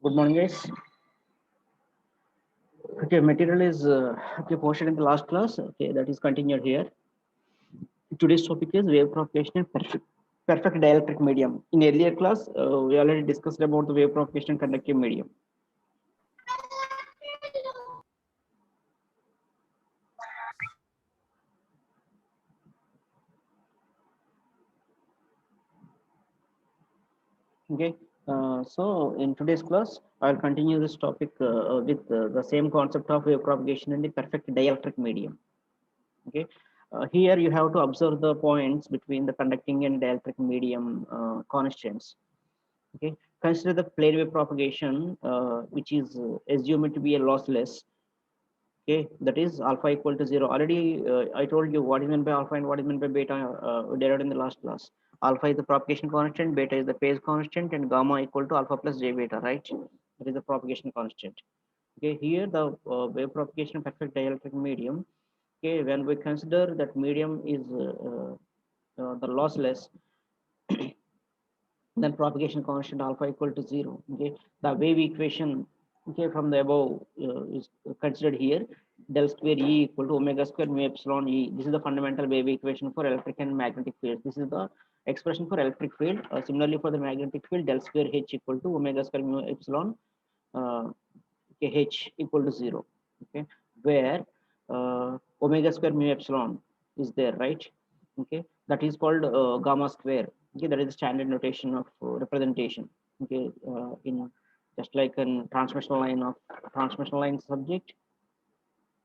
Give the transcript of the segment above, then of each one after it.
Good morning, guys. Okay, material is posted in the last class. Okay, that is continued here. Today's topic is wave propagation in perfect dielectric medium. In earlier class, we already discussed about the wave propagation in conductive medium. Okay, so in today's class, I'll continue this topic with the same concept of wave propagation in the perfect dielectric medium. Okay, here you have to observe the points between the conducting and dielectric medium constants. Okay, consider the plane wave propagation, which is assumed to be a lossless. Okay, that is alpha equal to 0. Already I told you what is meant by alpha and what is meant by beta, derived in the last class. Alpha is the propagation constant, beta is the phase constant, and gamma equal to alpha plus j beta, right? That is the propagation constant. Okay, here the wave propagation perfect dielectric medium. Okay, when we consider that medium is the lossless, then propagation constant alpha equal to 0. Okay, the wave equation, okay, from the above is considered here. Del square E equal to omega square mu epsilon E. This is the fundamental wave equation for electric and magnetic fields. This is the expression for electric field. Similarly, for the magnetic field, del square H equal to omega square mu epsilon uh, H equal to 0. Okay, where omega square mu epsilon is there, right? Okay, that is called gamma square. Okay, that is the standard notation of representation. Okay, in just like a transmission line subject.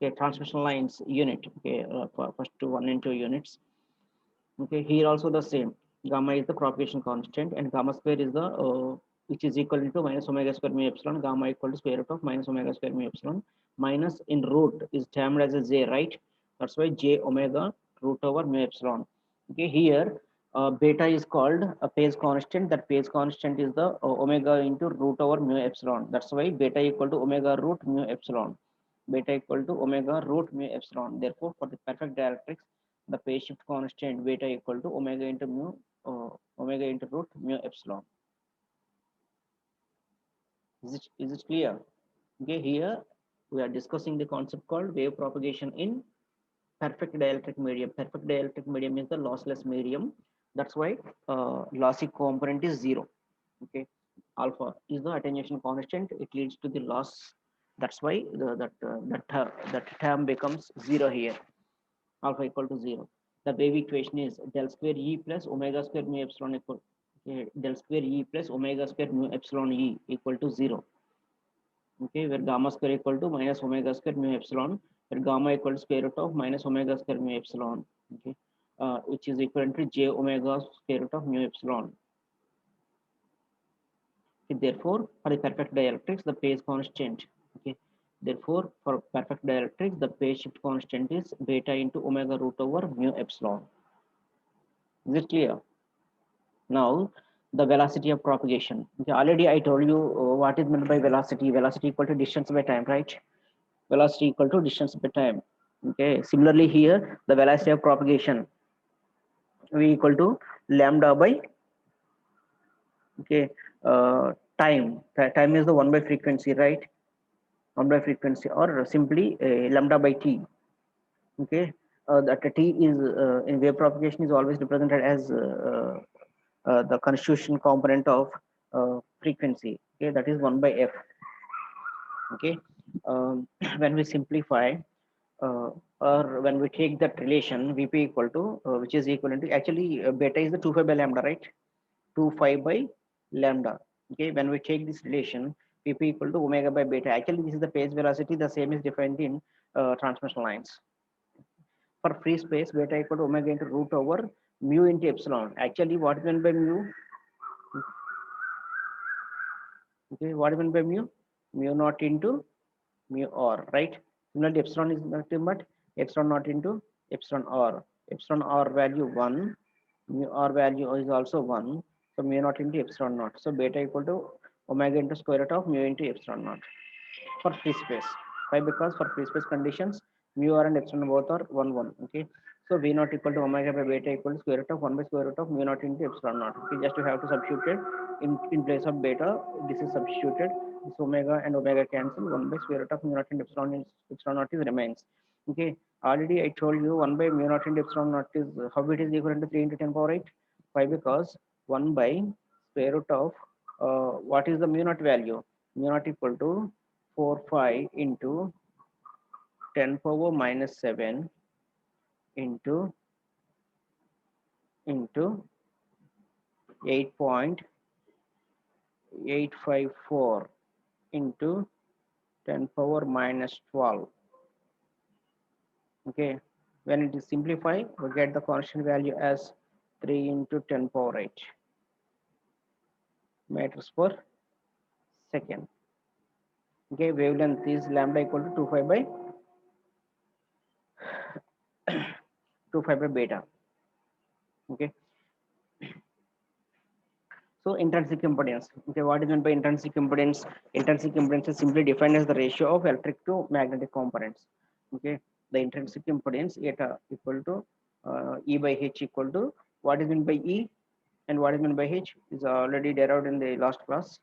Okay, transmission lines unit. Okay, for first to 1 and 2 units. Okay, here also the same. Gamma is the propagation constant, and gamma square is the which is equal to minus omega square mu epsilon. Gamma equal to square root of minus omega square mu epsilon. Minus in root is termed as a j, right? That's why j omega root over mu epsilon. Okay, here beta is called a phase constant. That phase constant is the omega into root over mu epsilon. That's why beta equal to omega root mu epsilon. Beta equal to omega root mu epsilon. Therefore, for the perfect dielectrics, the phase shift constant beta equal to omega into mu omega into root mu epsilon. Is it clear? Okay, here we are discussing the concept called wave propagation in perfect dielectric medium. Perfect dielectric medium is the lossless medium. That's why lossy component is 0. Okay, alpha is the attenuation constant. It leads to the loss. That's why that term becomes 0 here. Alpha equal to 0. The wave equation is del square E plus omega square mu epsilon equal, okay, del square E plus omega square mu epsilon E equal to 0. Okay, where gamma square equal to minus omega square mu epsilon, where gamma equal to square root of minus omega square mu epsilon. Okay, which is equivalent to j omega square root of mu epsilon. Okay, therefore, for the perfect dielectrics, the phase constant. Okay, therefore, for perfect dielectrics, the phase shift constant is beta into omega root over mu epsilon. Is it clear? Now, the velocity of propagation. Okay, already I told you what is meant by velocity. Velocity equal to distance by time, right? Velocity equal to distance by time. Okay. Similarly, here the velocity of propagation v equal to lambda by, okay, time. Time is the 1 by frequency, right? 1 by frequency, or simply lambda by t. Okay. That t is in wave propagation is always represented as the constitution component of frequency. Okay, that is 1 by f. Okay, when we simplify uh, or when we take that relation vp equal to which is equivalent to, actually beta is the 2 pi by lambda, right? 2 pi by lambda. Okay, when we take this relation vp equal to omega by beta, actually this is the phase velocity. The same is defined in transmission lines. For free space, beta equal to omega into root over mu into epsilon. Actually, what is meant by mu? Okay, what is meant by mu? Mu naught into mu r, right? Similarly, epsilon is nothing but epsilon naught into epsilon r. Epsilon r value 1, mu r value is also 1. So mu naught into epsilon naught. So beta equal to omega into square root of mu into epsilon naught for free space. Why? Because for free space conditions, mu r and epsilon both are 1 1. Okay. So V naught equal to omega by beta equal to square root of 1 by square root of mu naught into epsilon naught. Okay, just you have to substitute it in place of beta. This is substituted. This omega and omega cancel. 1 by square root of mu naught into epsilon naught is remains. Okay, already I told you 1 by mu naught into epsilon naught is how it is equal to 3 into 10 power 8. Why? Because 1 by square root of what is the mu naught value? Mu naught equal to 4 5 into 10 power minus 7 into 8.854 into 10 power minus 12. Okay, when it is simplified, we get the constant value as 3 into 10 power 8 meters per second. Okay, wavelength is lambda equal to 25 by 25 by beta. Okay, so intrinsic impedance. Okay, what is meant by intrinsic impedance? Intrinsic impedance is simply defined as the ratio of electric to magnetic components. Okay, the intrinsic impedance eta equal to E by H equal to what is meant by E and what is meant by H is already derived in the last class.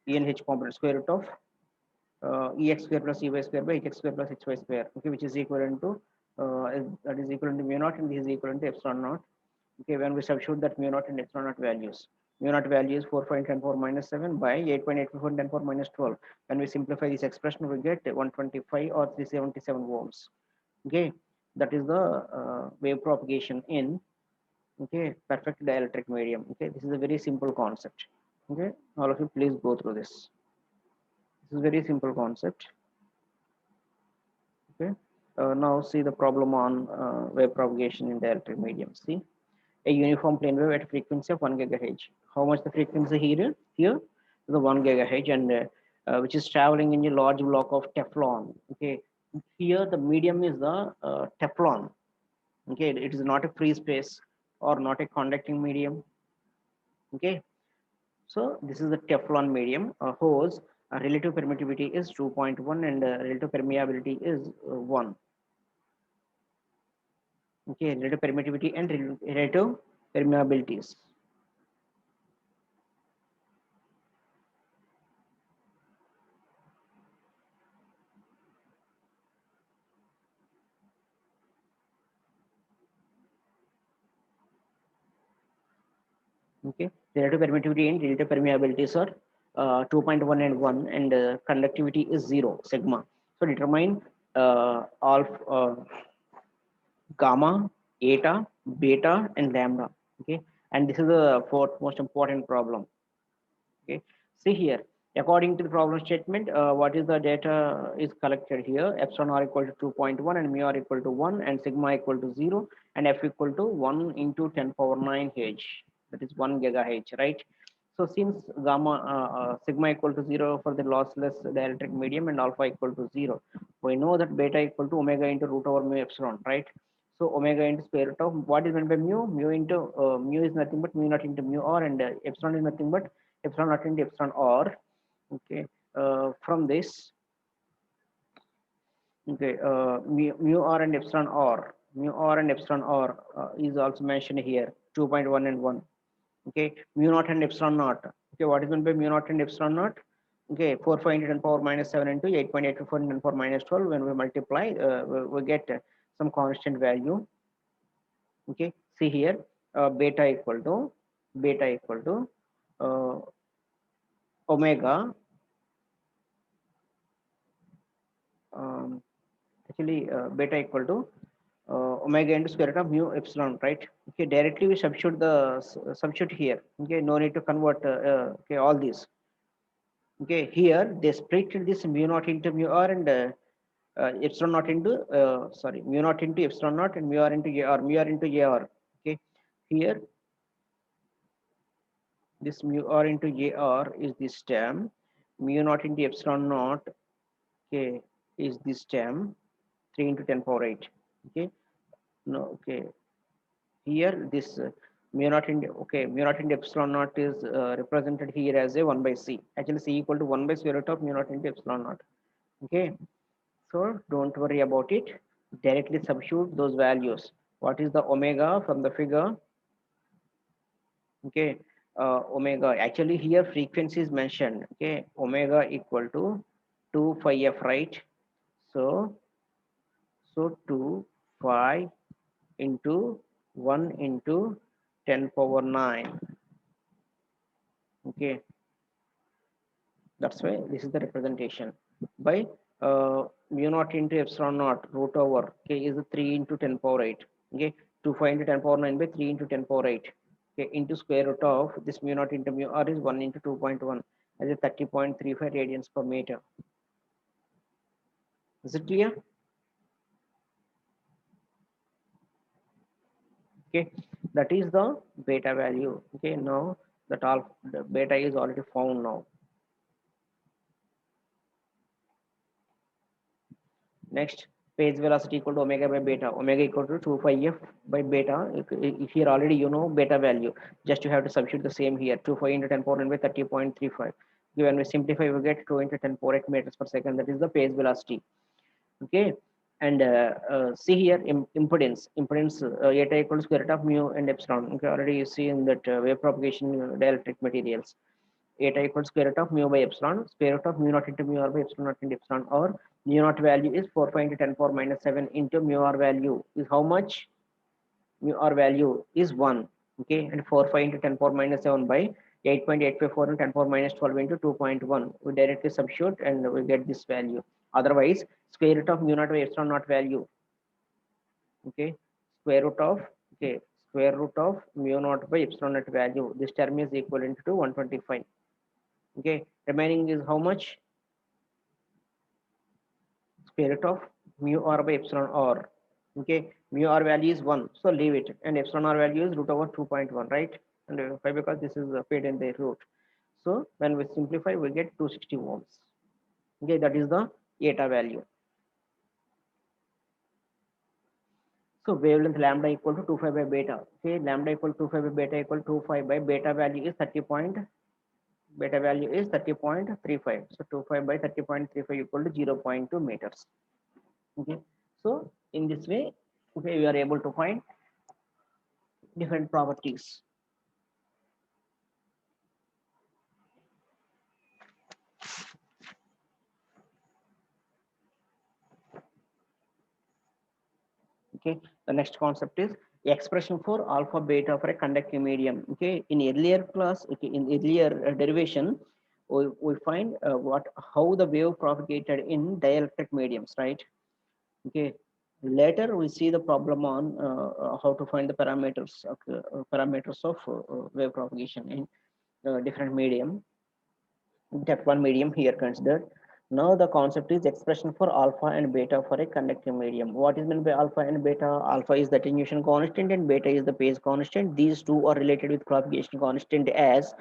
E and H component square root of Ex square plus Ey square by Hx square plus Hy square. Okay, which is equivalent to that is equivalent to mu naught and this is equivalent to epsilon naught. Okay, when we substitute that mu naught and epsilon naught values. Mu naught value is 4.10 power minus 7 by 8.854 10 power minus 12. When we simplify this expression, we get 125 or 377 ohms. Okay, that is the wave propagation in perfect dielectric medium. Okay, this is a very simple concept. Okay, all of you please go through this. This is very simple concept. Okay, now see the problem on wave propagation in dielectric medium. See, a uniform plane wave at a frequency of 1 gigahertz. How much the frequency here? Here the 1 gigahertz and which is traveling in a large block of Teflon. Okay, here the medium is the Teflon. Okay, it is not a free space or not a conducting medium. Okay, so this is the Teflon medium whose relative permittivity is 2.1 and relative permeability is 1. Okay, relative permittivity and relative permeabilities. Okay, relative permittivity and relative permeabilities are 2.1 and 1 and conductivity is 0 sigma. So determine alpha, gamma, eta, beta and lambda. Okay, and this is the fourth most important problem. Okay, see here, according to the problem statement, what is the data is collected here? Epsilon r equal to 2.1 and mu r equal to 1 and sigma equal to 0 and f equal to 1 into 10 power 9 h, that is 1 gigahertz, right? So since gamma sigma equal to 0 for the lossless dielectric medium and alpha equal to 0, we know that beta equal to omega into root over mu epsilon, right? So omega into square root of what is meant by mu? Mu into mu is nothing but mu naught into mu r and epsilon is nothing but epsilon naught into epsilon r. Okay, from this, okay, mu r and epsilon r, is also mentioned here 2.1 and 1. Okay, mu naught and epsilon naught. Okay, what is meant by mu naught and epsilon naught? Okay, 4 into 10 power minus 7 into 8.824 into 10 power minus 12. When we multiply, we get some constant value. Okay, see here, beta equal to omega. Actually, beta equal to omega into square root of mu epsilon, right? Okay, directly we substitute the substitute here. Okay, no need to convert. Okay, all these. Okay, here they split this mu naught into mu r and epsilon naught into mu naught into epsilon naught and mu r into ar. Okay, here this mu r into ar is this term, mu naught into epsilon naught, okay, is this term 3 into 10 power 8. Okay, no, okay, here this mu naught into epsilon naught is represented here as a 1 by c. Actually c equal to 1 by square root of mu naught into epsilon naught. Okay, so don't worry about it, directly substitute those values. What is the omega from the figure? Okay, omega, actually here frequency is mentioned. Okay, omega equal to 2 phi f, right? So 2 phi into 1 into 10 power 9. Okay, that's why this is the representation by mu naught into epsilon naught root over, okay, is 3 into 10 power 8. Okay, 2 5 into 10 power 9 by 3 into 10 power 8, okay, into square root of this mu naught into mu r is 1 into 2.1 as a 30.35 radians per meter. Is it clear? Okay, that is the beta value. Okay, now that all the beta is already found now. Next, phase velocity equal to omega by beta. Omega equal to 2 pi f by beta. If here already you know beta value, just you have to substitute the same here. 2 pi into 10 power 9 by 30.35. When we simplify, we get 2 into 10 power 8 meters per second. That is the phase velocity. Okay, and see here impedance eta equal to square root of mu and epsilon. Okay, already you see in that wave propagation dielectric materials. Eta equals square root of mu by epsilon, square root of mu naught into mu r by epsilon naught into epsilon, or mu naught value is 4 pi into 10 power minus 7 into mu r value is how much? Mu r value is 1. Okay, and 4 pi into 10 power minus 7 by 8.854 and 10 power minus 12 into 2.1. We directly substitute and we get this value. Otherwise, square root of mu naught by epsilon naught value. Okay, square root of, okay, square root of mu naught by epsilon naught value. This term is equivalent to 125. Okay, remaining is how much? Square root of mu r by epsilon r. Okay, mu r value is 1, so leave it, and epsilon r value is root over 2.1, right? And why? Because this is paid in the root. So when we simplify, we get 260 ohms. Okay, that is the eta value. So wavelength lambda equal to 2.5 by beta. Okay, lambda equal to 2.5 by beta equal to 2.5 by beta value is 30 point. Beta value is 30.35. So 2.5 by 30.35 equal to 0.2 meters. Okay, so in this way, okay, we are able to find different properties. Okay, the next concept is expression for alpha beta for a conducting medium. Okay, in earlier class, okay, in earlier derivation, we find what how the wave propagated in dielectric mediums, right? Okay, later we see the problem on how to find the parameters of wave propagation in different medium. That one medium here considered. Now the concept is expression for alpha and beta for a conducting medium. What is meant by alpha and beta? Alpha is the attenuation constant and beta is the phase constant. These two are related with propagation constant as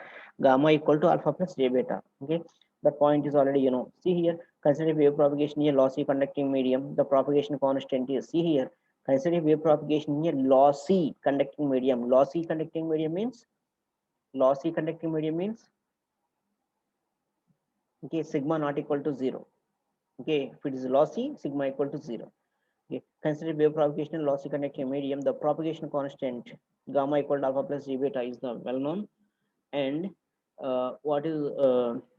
gamma equal to alpha plus j beta. Okay, the point is already you know. See here, consider wave propagation in a lossy conducting medium. The propagation constant is, see here, consider wave propagation in a lossy conducting medium. Lossy conducting medium means okay, sigma not equal to 0. Okay, if it is lossy, sigma equal to 0. Okay, consider wave propagation in lossy conducting medium. The propagation constant gamma equal to alpha plus g beta is the well known, and what is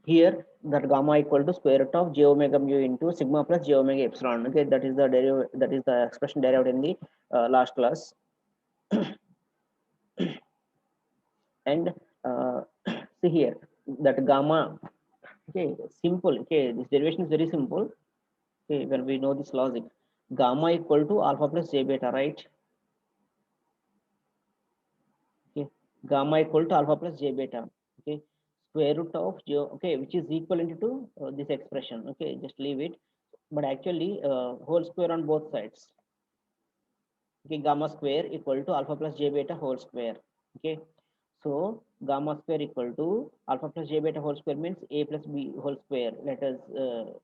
here, that gamma equal to square root of j omega mu into sigma plus j omega epsilon. Okay, that is the expression derived in the last class. And see here that gamma, okay, simple. Okay, this derivation is very simple. Okay, when we know this logic, gamma equal to alpha plus j beta, right? Okay, gamma equal to alpha plus j beta. Okay, square root of j, okay, which is equivalent to this expression. Okay, just leave it, but actually whole square on both sides. Okay, gamma square equal to alpha plus j beta whole square. Okay, so gamma square equal to alpha plus j beta whole square means a plus b whole square. Let us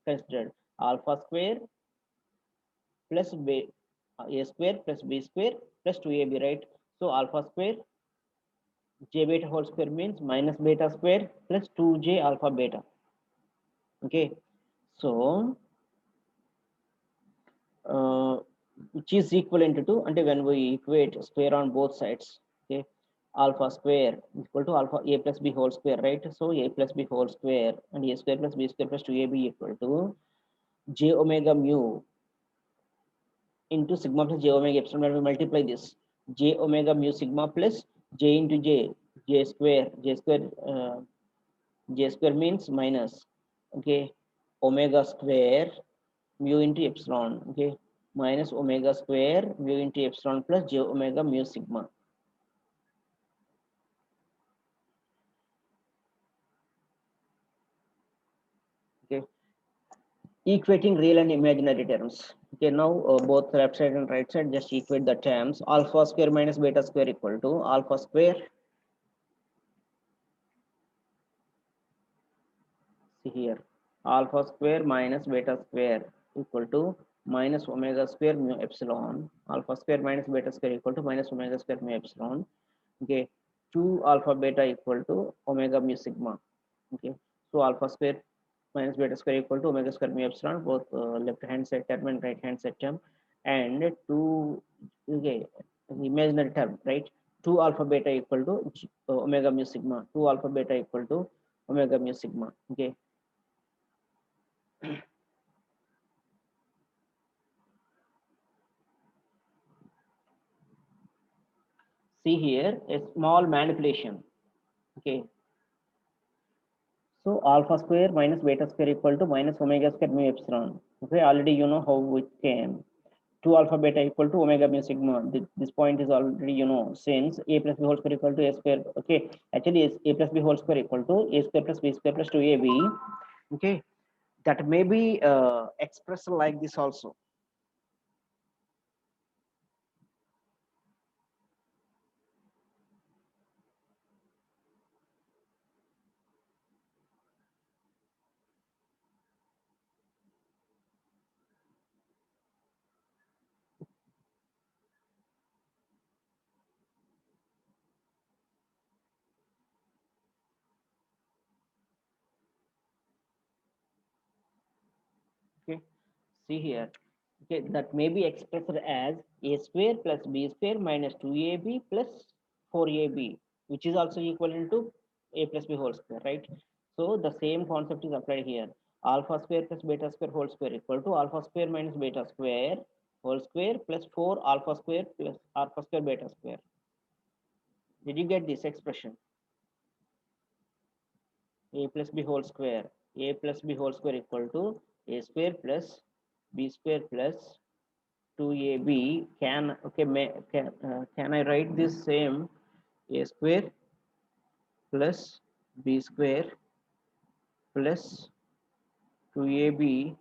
consider alpha square plus b, a square plus b square plus 2ab, right? So alpha square j beta whole square means minus beta square plus 2j alpha beta. Okay, so which is equivalent to, and when we equate square on both sides, okay, alpha square is equal to alpha a plus b whole square, right? So a plus b whole square and a square plus b square plus 2ab equal to j omega mu into sigma plus j omega epsilon. When we multiply this, j omega mu sigma plus j into j square means minus, okay, omega square mu into epsilon, okay, minus omega square mu into epsilon plus j omega mu sigma. Okay, equating real and imaginary terms. Okay, now both left side and right side, just equate the terms. Alpha square minus beta square equal to alpha square, see here, alpha square minus beta square equal to minus omega square mu epsilon. Alpha square minus beta square equal to minus omega square mu epsilon. Okay, 2 alpha beta equal to omega mu sigma. Okay, so alpha square minus beta square equal to omega square mu epsilon, both left hand side term and right hand side term, and 2, okay, imaginary term, right? 2 alpha beta equal to omega mu sigma. 2 alpha beta equal to omega mu sigma. Okay, see here a small manipulation. Okay, so alpha square minus beta square equal to minus omega square mu epsilon. Okay, already you know how it came. 2 alpha beta equal to omega mu sigma. This point is already, you know, since a plus b whole square equal to a square. Okay, actually is a plus b whole square equal to a square plus b square plus 2ab. Okay, that may be expressed like this also. Okay, see here. Okay, that may be expressed as a square plus b square minus 2ab plus 4ab, which is also equivalent to a plus b whole square, right? So the same concept is applied here. Alpha square plus beta square whole square equal to alpha square minus beta square whole square plus 4 alpha square plus alpha square beta square. Did you get this expression? A plus b whole square, a plus b whole square equal to a square plus b square plus 2ab. Can, okay, can I write this same, a square plus b square plus 2ab,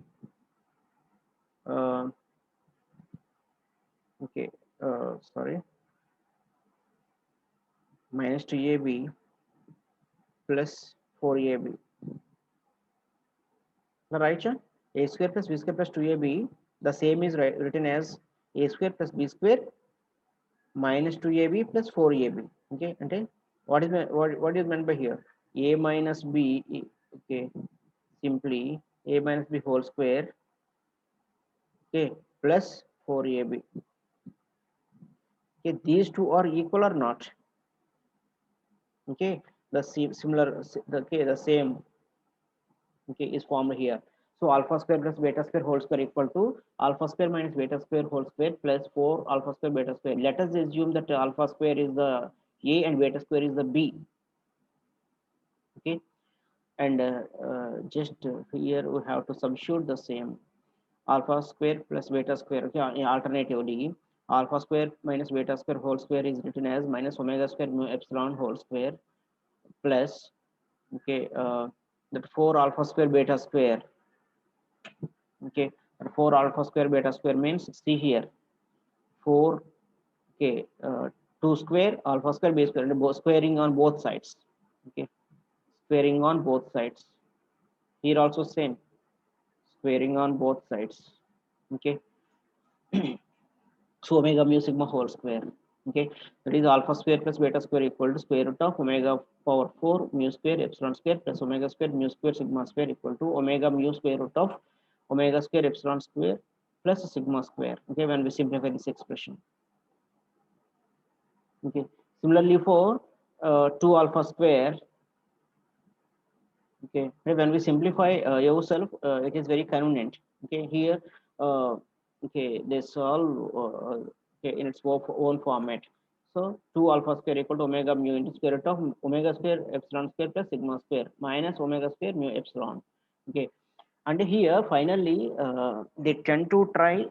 uh, okay, sorry, minus 2ab plus 4ab, right? Sir? A square plus b square plus 2ab, the same is written as a square plus b square minus 2ab plus 4ab. Okay, and what is what is meant by here? A minus b, okay, simply a minus b whole square, okay, plus 4ab. Okay, these two are equal or not? Okay, the similar, okay, the same, okay, is formed here. So alpha square plus beta square whole square equal to alpha square minus beta square whole square plus 4 alpha square beta square. Let us assume that alpha square is the a and beta square is the b. Okay, and just here we have to substitute the same. Alpha square plus beta square. Okay, alternatively, alpha square minus beta square whole square is written as minus omega square mu epsilon whole square plus, okay, that 4 alpha square beta square. Okay, 4 alpha square beta square means, see here, 4, okay, 2 square alpha square beta square, and squaring on both sides. Okay, squaring on both sides. Here also same, squaring on both sides. Okay, so omega mu sigma whole square. Okay, that is alpha square plus beta square equal to square root of omega power 4 mu square epsilon square plus omega square mu square sigma square equal to omega mu square root of omega square epsilon square plus sigma square, okay, when we simplify this expression. Okay, similarly for 2 alpha square, okay, when we simplify yourself, it is very convenient. Okay, here, okay, they solve okay, in its own format. So 2 alpha square equal to omega mu into square root of omega square epsilon square plus sigma square minus omega square mu epsilon. Okay, and here finally they tend to try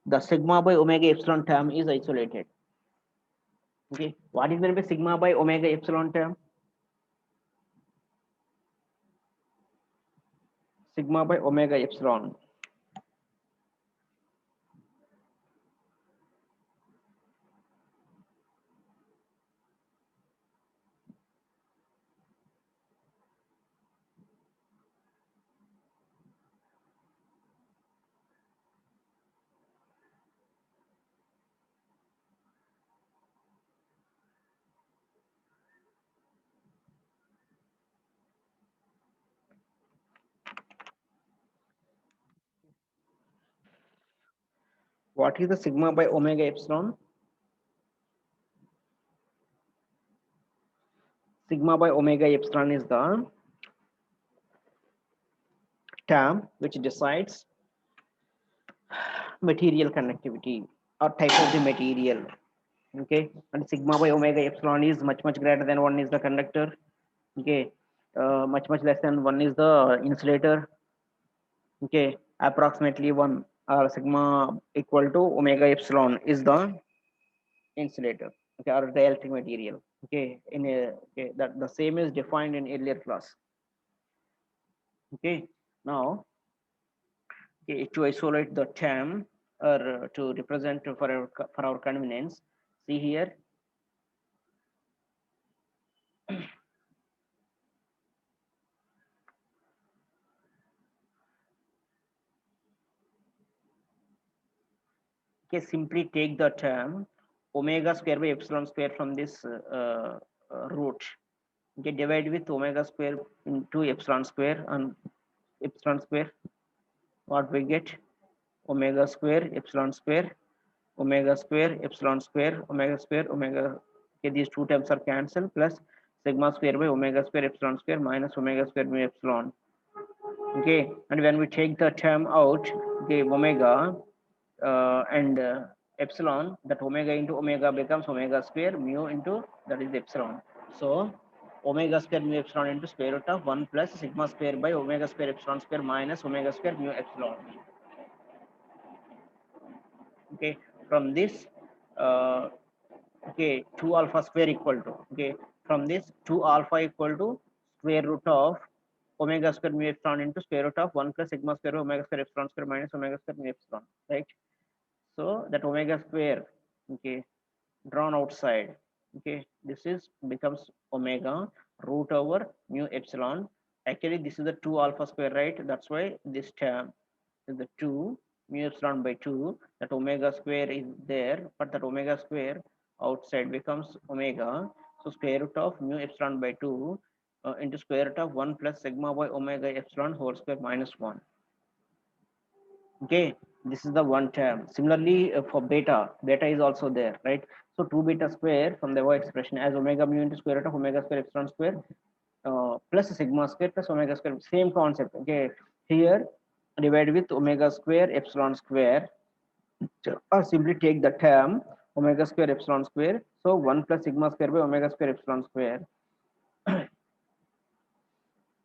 the sigma by omega epsilon term is isolated. Okay, what is meant by sigma by omega epsilon term? Sigma by omega epsilon. What is the sigma by omega epsilon? Sigma by omega epsilon is the term which decides material conductivity or type of the material. Okay, and sigma by omega epsilon is much greater than 1 is the conductor. Okay, much less than 1 is the insulator. Okay, approximately 1 or sigma equal to omega epsilon is the insulator. Okay, or the electric material. Okay, in a, okay, that the same is defined in earlier class. Okay, now, okay, to isolate the term or to represent for our convenience, see here. Okay, simply take the term omega square by epsilon square from this root. Okay, divide with omega square into epsilon square and epsilon square. What we get? Omega square epsilon square omega square epsilon square omega square omega. Okay, these two terms are cancelled plus sigma square by omega square epsilon square minus omega square by epsilon. Okay, and when we take the term out, the omega and epsilon, that omega into omega becomes omega square mu into that is epsilon. So omega square mu epsilon into square root of 1 plus sigma square by omega square epsilon square minus omega square mu epsilon. Okay, from this okay, 2 alpha square equal to, okay, from this 2 alpha equal to square root of omega square mu epsilon into square root of 1 plus sigma square omega square epsilon square minus omega square mu epsilon, right? So that omega square, okay, drawn outside, okay, this is becomes omega root over mu epsilon. Actually this is the 2 alpha square, right? That's why this term is the 2 mu epsilon by 2, that omega square is there, but that omega square outside becomes omega. So square root of mu epsilon by 2 into square root of 1 plus sigma by omega epsilon whole square minus 1. Okay, this is the one term. Similarly for beta is also there, right? So 2 beta square from the above expression as omega mu into square root of omega square epsilon square plus sigma square plus omega square, same concept. Okay, here divide with omega square epsilon square, or simply take the term omega square epsilon square. So 1 plus sigma square by omega square epsilon square.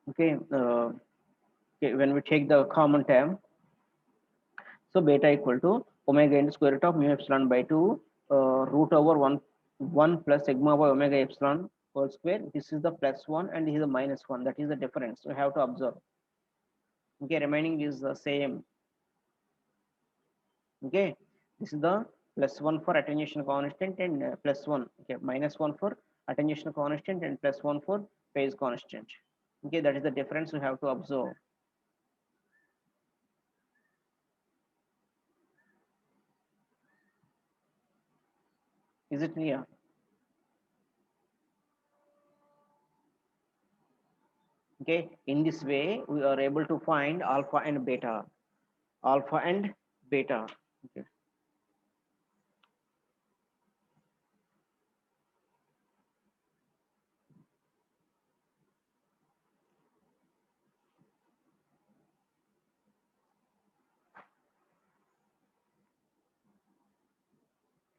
Okay, okay, when we take the common term, so beta equal to omega into square root of mu epsilon by 2 root over 1 plus sigma by omega epsilon whole square. This is the plus 1 and this is the minus 1. That is the difference. We have to observe. Okay, remaining is the same. Okay, this is the plus 1 for attenuation constant and plus 1. Okay, minus 1 for attenuation constant and plus 1 for phase constant. Okay, that is the difference we have to observe. Is it clear? Okay, in this way we are able to find alpha and beta. Alpha and beta. Okay.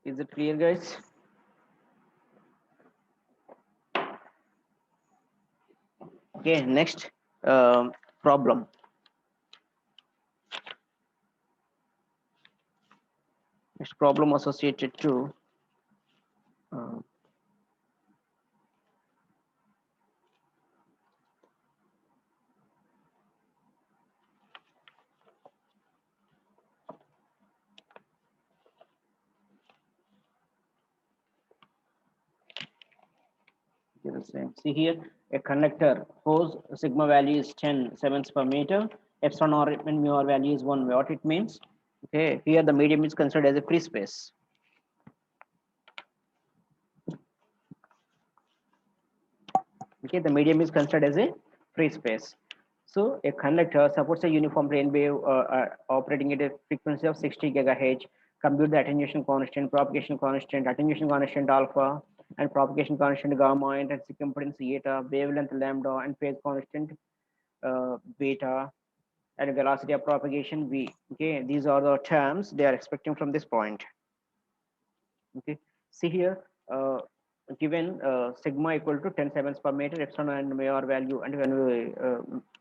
Is it clear, guys? Okay, next problem. Next problem associated to uh, the same. See here, a conductor whose sigma value is 10 siemens per meter, epsilon r and mu r value is 1. What it means? Okay, here the medium is considered as a free space. Okay, the medium is considered as a free space. So a conductor supports a uniform plane wave operating at a frequency of 60 gigahertz. Compute the attenuation attenuation constant alpha, and propagation constant gamma, intrinsic impedance eta, wavelength lambda, and phase constant beta, and velocity of propagation v. Okay, these are the terms they are expecting from this point. Okay, see here, given sigma equal to 10 siemens per meter, epsilon and mu r value, and when we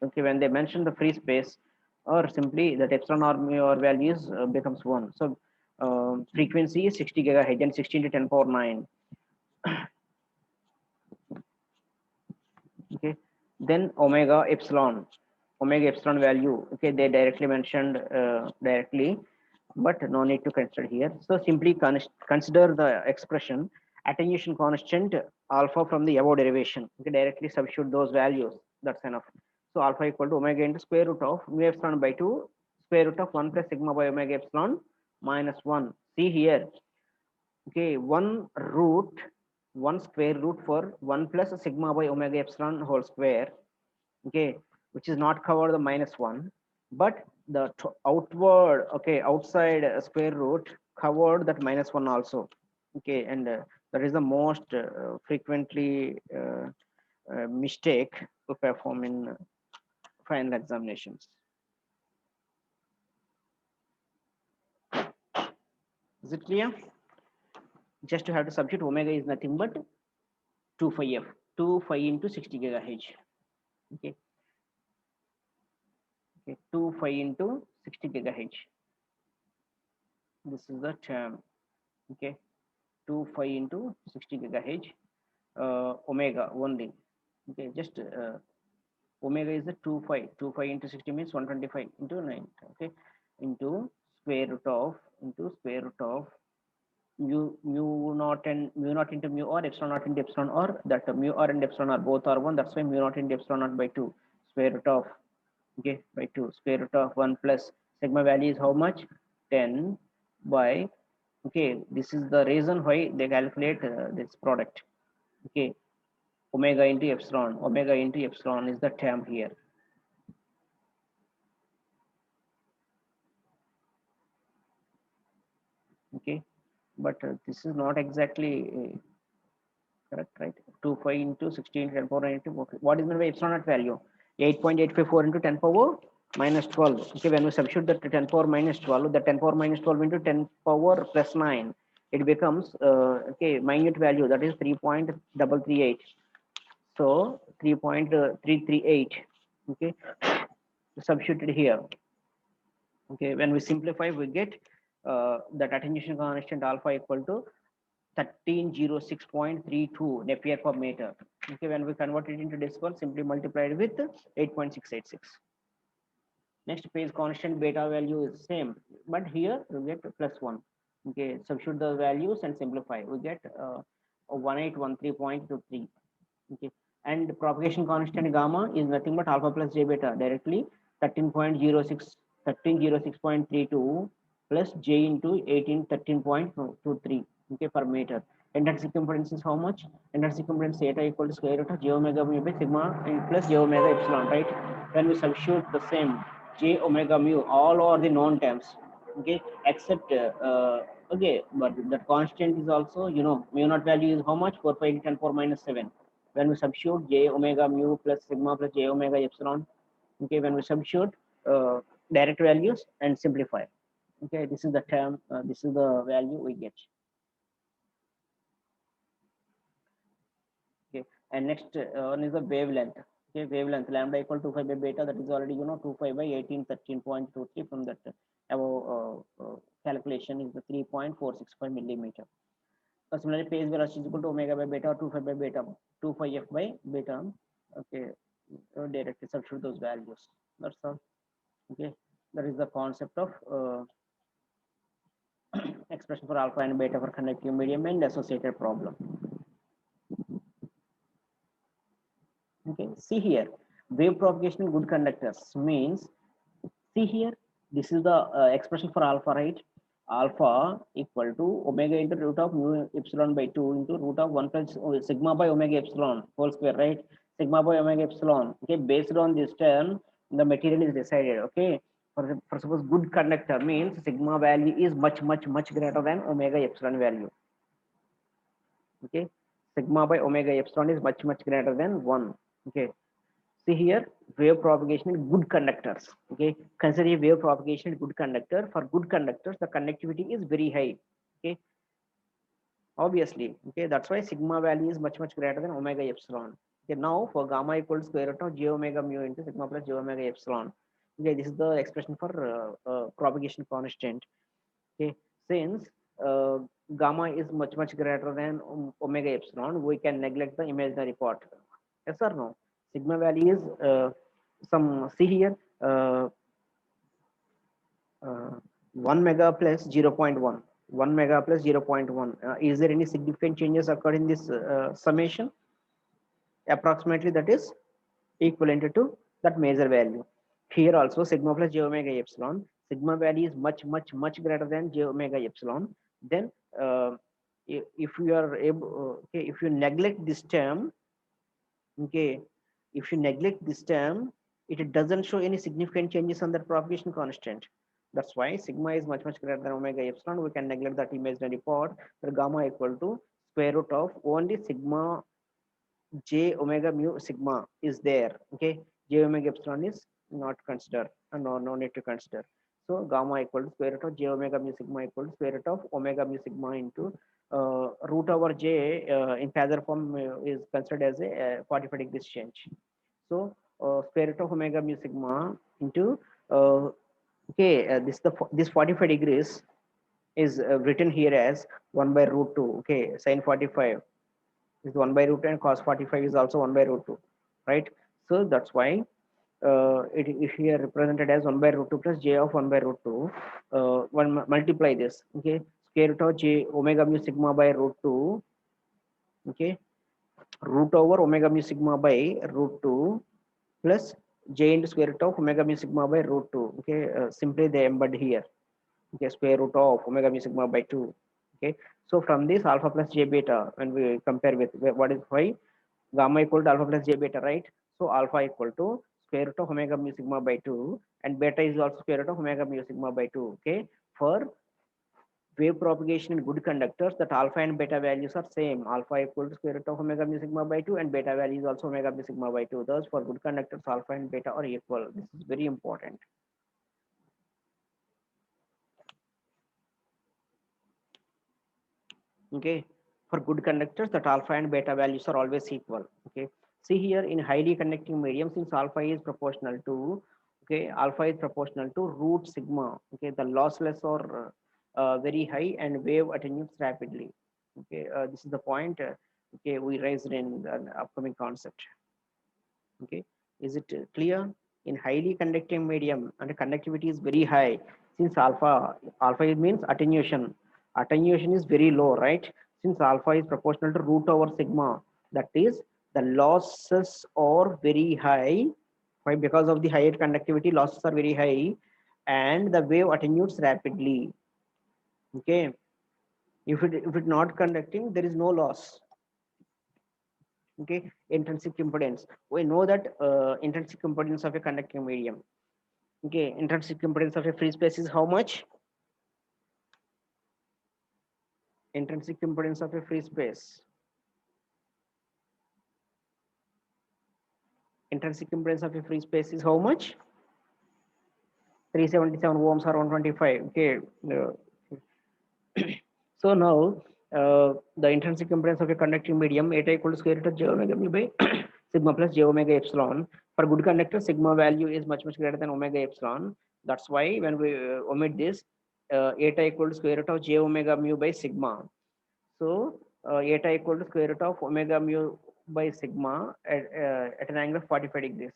okay, when they mention the free space, or simply that epsilon or mu r values becomes 1. So frequency is 60 gigahertz and 16 to 10 power 9. Okay, then omega epsilon value, okay, they directly mentioned directly, but no need to consider here. So simply consider the expression attenuation constant alpha from the above derivation. Okay, directly substitute those values, that's enough. So alpha equal to omega into square root of mu epsilon by 2 square root of 1 plus sigma by omega epsilon minus 1. See here, okay, one square root for 1 plus sigma by omega epsilon whole square, okay, which is not covered the minus 1, but the outward, okay, outside square root covered that minus 1 also. Okay, and that is the most frequently mistake to perform in final examinations. Is it clear? Just to have to substitute omega is nothing but 2 phi f, 2 phi into 60 gigahertz. Okay, okay, 2 phi into 60 gigahertz. This is the term. Okay, 2 phi into 60 gigahertz omega only. Okay, just omega is the 2 phi into 60 means 125 into 9. Okay, into square root of mu naught into mu or epsilon naught into epsilon, or that mu r and epsilon are both are 1. That's why mu naught into epsilon naught by 2 square root of, okay, by 2 square root of 1 plus sigma value is how much? 10 by, okay, this is the reason why they calculate this product. Okay, omega into epsilon is the term here. Okay, but this is not exactly correct, right? 2 5 into 16 10 power 92. Okay, what is meant by epsilon naught value? 8.854 into 10 power minus 12. Okay, when we substitute the 10 power minus 12, the 10 power minus 12 into 10 power plus 9, it becomes okay, minute value, that is 3.338. So 3.338. Okay, substituted here. Okay, when we simplify, we get that attenuation constant alpha equal to 1306.32 Napier per meter. Okay, when we convert it into decimal, simply multiplied with 8.686. Next, phase constant beta value is same, but here we get +1. Okay, substitute the values and simplify. We get 1813.23. Okay, and propagation constant gamma is nothing but alpha plus j beta, directly 13.06.32 plus j into 1813.23, okay, per meter. Intrinsic impedance is how much? Intrinsic impedance theta equal to square root of j omega mu by sigma and plus j omega epsilon, right? When we substitute the same j omega mu, all are the known terms. okay, except okay, but the constant is also, you know, mu naught value is how much? 4 pi 10 4 minus 7. When we substitute j omega mu plus sigma plus j omega epsilon, okay, when we substitute direct values and simplify, okay, this is the term, this is the value we get. Okay, and next one is the wavelength. Okay, wavelength lambda equal to 5 by beta, that is already, you know, 25 by 1813.23 from that above calculation is the 3.465 millimeter. Similarly, phase velocity is equal to omega by beta or 25 by beta, 25 f by beta. Okay, directly substitute those values. That's all. Okay, that is the concept of expression for alpha and beta for conductive medium and associated problem. Okay, see here, wave propagation in good conductors means, see here, this is the expression for alpha, right? Alpha equal to omega into root of mu epsilon by 2 into root of 1 plus sigma by omega epsilon whole square, right? Sigma by omega epsilon. Okay, based on this term, the material is decided. Okay, for suppose good conductor means sigma value is much greater than omega epsilon value. Okay, sigma by omega epsilon is much greater than 1. Okay, see here, wave propagation in good conductors. Okay, consider a wave propagation in good conductor. For good conductors, the conductivity is very high. Okay, obviously. Okay, that's why sigma value is much greater than omega epsilon. Okay, now for gamma equals square root of j omega mu into sigma plus j omega epsilon. Okay, this is the expression for propagation constant. Okay, since uh, gamma is much greater than omega epsilon, we can neglect the imaginary part. Yes or no? Sigma value is some, see here, uh, 1 mega plus 0.1, 1 mega plus 0.1. Is there any significant changes occurred in this summation? Approximately that is equivalent to that major value. Here also sigma plus j omega epsilon, sigma value is much greater than j omega epsilon. Then if you are able, okay, if you neglect this term, okay, if you neglect this term, it doesn't show any significant changes on that propagation constant. That's why sigma is much greater than omega epsilon. We can neglect that imaginary part. The gamma equal to square root of only sigma j omega mu sigma is there. Okay, j omega epsilon is not considered, and no need to consider. So gamma equal to square root of j omega mu sigma equal to square root of omega mu sigma into root over j in phasor form is considered as a 45 degrees change. So square root of omega mu sigma into okay, this 45 degrees is written here as 1 by root 2. Okay, sine 45 is 1 by root 2 and cos 45 is also 1 by root 2, right? So that's why it is here represented as 1 by root 2 plus j of 1 by root 2. Multiply this. Okay, square root of j omega mu sigma by root 2. Okay, root over omega mu sigma by root 2 plus j into square root of omega mu sigma by root 2. Okay, simply they embed here. Okay, square root of omega mu sigma by 2. Okay, so from this alpha plus j beta, when we compare with what is why gamma equal to alpha plus j beta, right? So alpha equal to square root of omega mu sigma by 2 and beta is also square root of omega mu sigma by 2. Okay, for wave propagation in good conductors, that alpha and beta values are same. Alpha equal to square root of omega mu sigma by 2 and beta value is also omega mu sigma by 2. Thus for good conductors alpha and beta are equal. This is very important. Okay, for good conductors that alpha and beta values are always equal. Okay, see here in highly conducting medium, since alpha is proportional to, okay, alpha is proportional to root sigma. Okay, the lossless are very high and wave attenuates rapidly. Okay, this is the point okay, we raised in the upcoming concept. Okay, is it clear? In highly conducting medium and the conductivity is very high, since alpha it means attenuation is very low, right? Since alpha is proportional to root over sigma, that is the losses are very high. Why? Because of the higher conductivity, losses are very high and the wave attenuates rapidly. Okay, if it not conducting, there is no loss. Okay, intrinsic impedance, we know that intrinsic impedance of a conducting medium. Okay, intrinsic impedance of a free space is how much? Intrinsic impedance of a free space. Intrinsic impedance of a free space is how much? 377 ohms or 125. Okay. So now the intrinsic impedance of a conducting medium eta equal to square root of j omega mu by sigma plus j omega epsilon. For good conductor, sigma value is much greater than omega epsilon. That's why when we omit this, eta equal to square root of j omega mu by sigma. So eta equal to square root of omega mu by sigma at an angle of 45 degrees.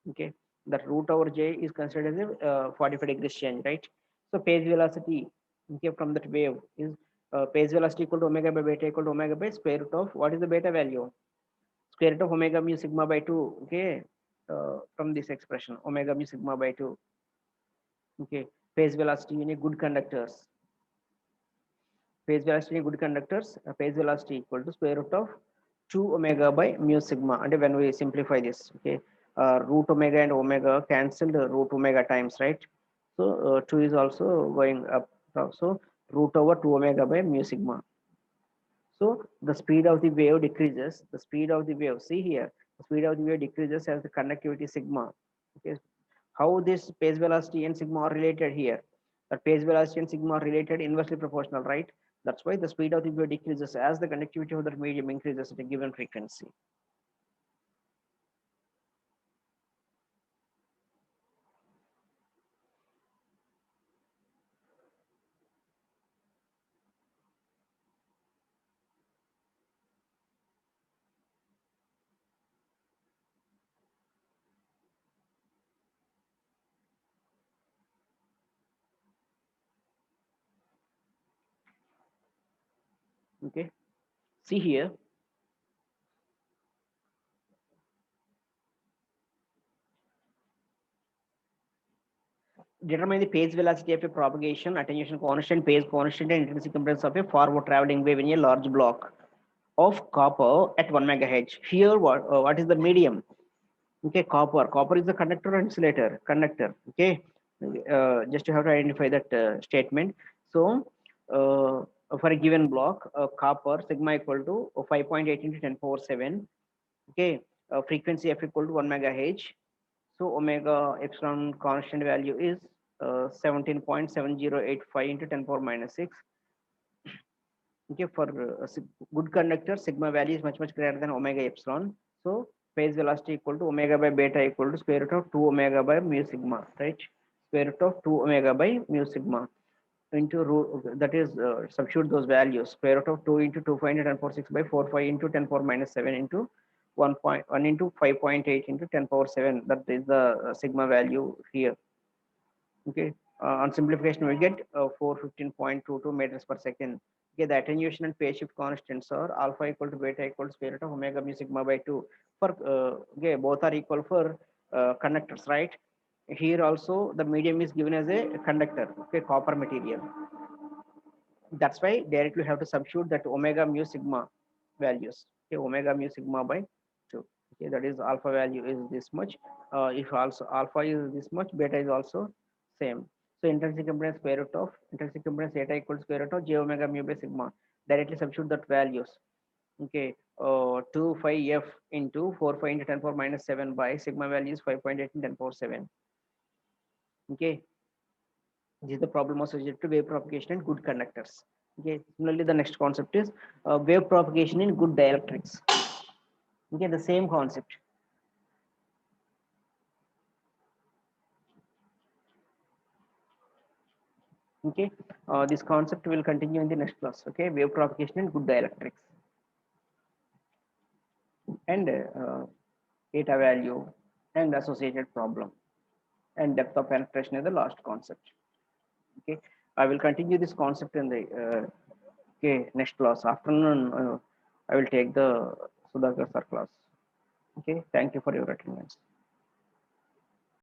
Okay, that root over j is considered as a 45 degrees change, right? So phase velocity, okay, from that wave is phase velocity equal to omega by beta equal to omega by square root of what is the beta value? Square root of omega mu sigma by 2. Okay, from this expression omega mu sigma by 2. Okay, phase velocity in a good conductors. Phase velocity in good conductors, phase velocity equal to square root of 2 omega by mu sigma. And when we simplify this, okay, root omega and omega cancelled root omega times, right? So 2 is also going up. So root over 2 omega by mu sigma. So the speed of the wave decreases. The speed of the wave, see here, the speed of the wave decreases as the conductivity sigma. Okay, how this phase velocity and sigma are related here? The phase velocity and sigma are related inversely proportional, right? That's why the speed of the wave decreases as the conductivity of the medium increases at a given frequency. Okay, see here. Determine the phase velocity of a propagation, attenuation constant, phase constant, and intrinsic impedance of a forward traveling wave in a large block of copper at 1 megahertz. Here, what is the medium? Okay, copper is the conductor or insulator? Conductor. Okay, just you have to identify that statement. So for a given block, copper sigma equal to 5.8 into 10 power 7. Okay, frequency f equal to 1 megahertz. So omega epsilon constant value is 17.7085 into 10 power minus 6. Okay, for good conductor, sigma value is much greater than omega epsilon. So phase velocity equal to omega by beta equal to square root of 2 omega by mu sigma, right? Square root of 2 omega by mu sigma into root, that is substitute those values. Square root of 2 into 2 5 into 10 power 6 by 4 5 into 10 power minus 7 into 1.1 into 5.8 into 10 power 7. That is the sigma value here. Okay, on simplification we get 415.22 meters per second. Okay, the attenuation and phase shift constants are alpha equal to beta equal to square root of omega mu sigma by 2 for okay, both are equal for conductors, right? Here also the medium is given as a conductor, okay, copper material. That's why directly have to substitute that omega mu sigma values. Okay, omega mu sigma by 2. Okay, that is alpha value is this much. If also alpha is this much, beta is also same. So intrinsic impedance square root of intrinsic impedance eta equals square root of j omega mu by sigma. Directly substitute that values. Okay, 2 5 f into 4 5 into 10 power minus 7 by sigma value is 5.8 into 10 power 7. Okay, this is the problem associated to wave propagation in good conductors. Okay, similarly, the next concept is wave propagation in good dielectrics. Okay, the same concept. Okay, this concept will continue in the next class. Okay, wave propagation in good dielectrics and eta value and associated problem and depth of penetration is the last concept. Okay, I will continue this concept in the okay next class. Afternoon, I will take the Sudhakar sir class. Okay, thank you for your attendance.